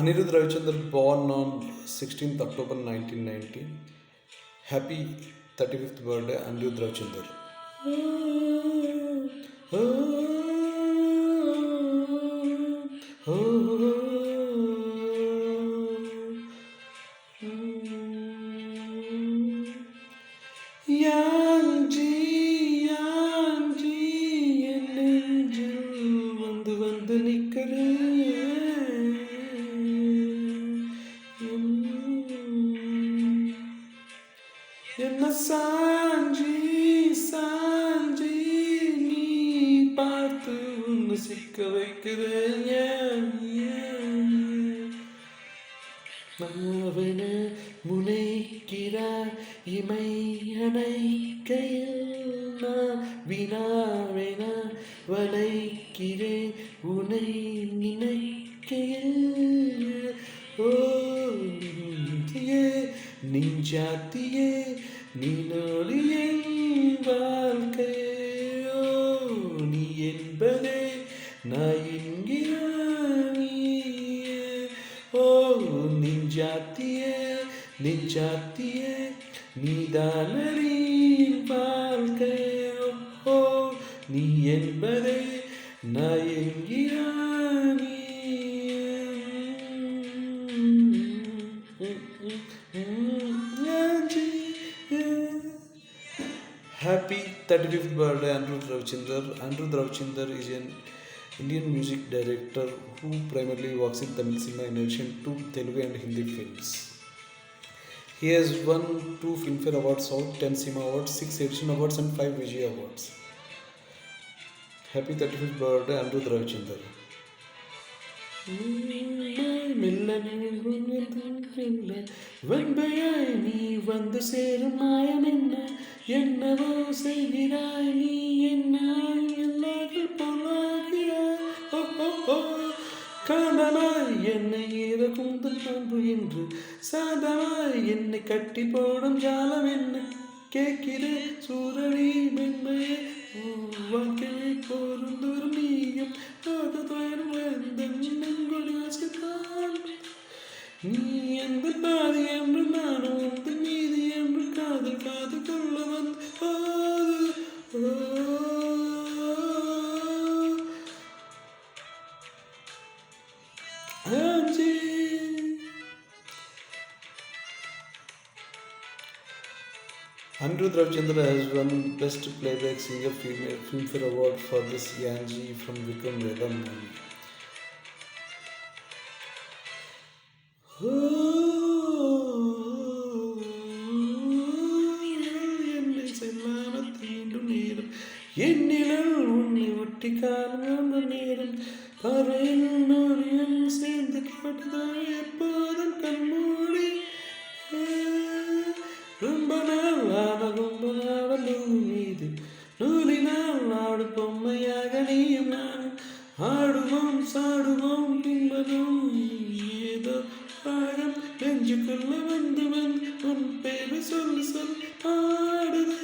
Anirudh Ravichandran, born on 16th October 1990. Happy 35th birthday, Anirudh Ravichandran. யாஞ்சி யாஞ்சி என் நெஞ்சில் வந்து வந்து நிற்கிறேன். என்ன சாஞ்சி சாஞ்சி நீ பார்த்து உன்னை சிக்க வைக்கிறேன். மாவன முனைக்கிறார் இமை அணைக்கையில் நான் வினாவென வளைக்கிறேன் உனை நினைக்கையில். ஓ நெஞ்சாத்தியே நீ நொழியின் வாழ்க்கையோ நீ என்பதே நான் என்கிறானியே. ஓ நெஞ்சாத்தியே நெஞ்சாத்தியே நீதானடி வாழ்க்கையோ ஓ நீ என்பதே நான் என்கிறானியே. Happy 35th birthday, Anirudh Ravichandran. Anirudh Ravichandran is an Indian music director who primarily works in Tamil cinema in addition to Telugu and Hindi films. He has won 2 Filmfare Awards, South 10 Cinema Awards, 6 Edition Awards and 5 Vijay Awards. Happy 35th birthday, Anirudh Ravichandran. வெண்பையாய் நீ வந்து சேரும் மாயம் என்ன என்னவோ செய்கிறாய் நீ என்ன எல்லாரும் போலாகிறாய். காந்தமாய் என்னை இறக்கும் அன்பு என்று சாதமாய் என்னை கட்டி போடும் ஜாலம் என்ன கேட்கிறேன் சூரடி மென்மையே வாழ்க்கையை பொருந்தோறும் நீயும் நீ எந்த பாதி என்று நானும் எந்த மீதி என்று காதல் காது கொள்ள வந்து Anirudh Ravichandran has won Best Playback Singer Filmfare Award for this Yanji from Vikram Vedha movie. என்னை செல்லாமல் தீண்டும் நேரம் என்னிடம் உன்னை ஒட்டி காலம் நேரம் பறையில் நோரியம் சேர்ந்து கேட்டதான் எப்போதும் கண்மூடி. ரொம்ப நாள் மீது நூலினால் ஆடு பொம்மையாக நீயும் நான் ஆடுவோம் சாடுவோம் பின்பதும் ஏதோ பாடம் நெஞ்சுக்குள்ள வந்து வந்து உன் பேரு சொல்லு சொல் பாடுது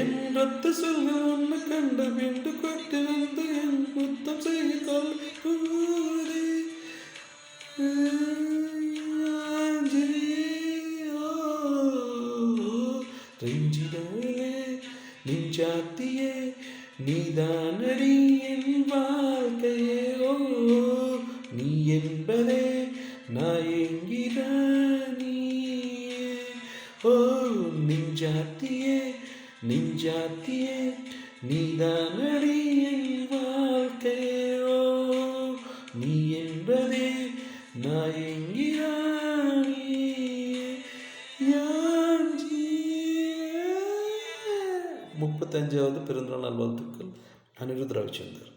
என் ரத்த சொல்ல உன்னை கண்ட பிண்டு கொட்டு வந்து என் முத்தம் செய்ய கொள் கூறு. ரஞ்சிதாலே நெஞ்சாத்தியே நீதானடி என் வாழ்க்கையே ஓ நீ என்பதே நான் என்கிறானியே. ஓ நெஞ்சாத்தியே நெஞ்சாத்தியே நீதானடி என் வாழ்க்கையே ஓ நீ என்பதே நான் என்கிறானியே. 35வது பிறந்தநாள் நல்வாழ்த்துக்கள். அனிருத் ரவிச்சந்தர்.